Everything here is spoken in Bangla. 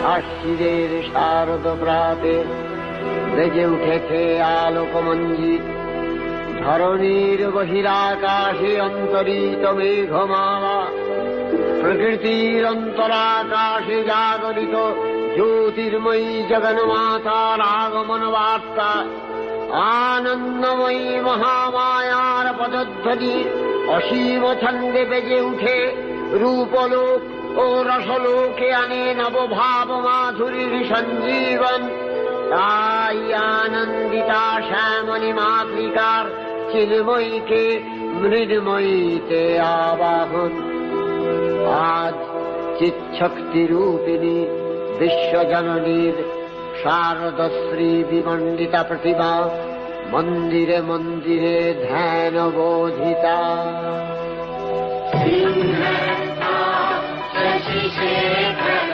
আশ্বিরের শারদ প্রাতে বেজে উঠেছে আলোকমঞ্জিত, ধরণীর বহিরাকাশে অন্তরিত মেঘমালা, প্রকৃতির অন্তরাকাশে জাগরিত জ্যোতির্ময়ী জগন্মাতার আগমন বার্তা, আনন্দময়ী মহামায়ার পদধ্বনি অসীম ছন্দে বেজে উঠে রূপলোক ও রসলোকে আনে নবভাব মাধুরীর সঞ্জীবন। তাই আনন্দিতা শ্যামণী মাতৃকার চিন্ময়ীকে মৃন্ময়ীতে আবাহন। আজ চিৎশক্তি রূপিণী বিশ্বজননীর শারদশ্রী বিমণ্ডিতা প্রতিমা মন্দিরে মন্দিরে ধ্যান বোধিতা। শশিশেখর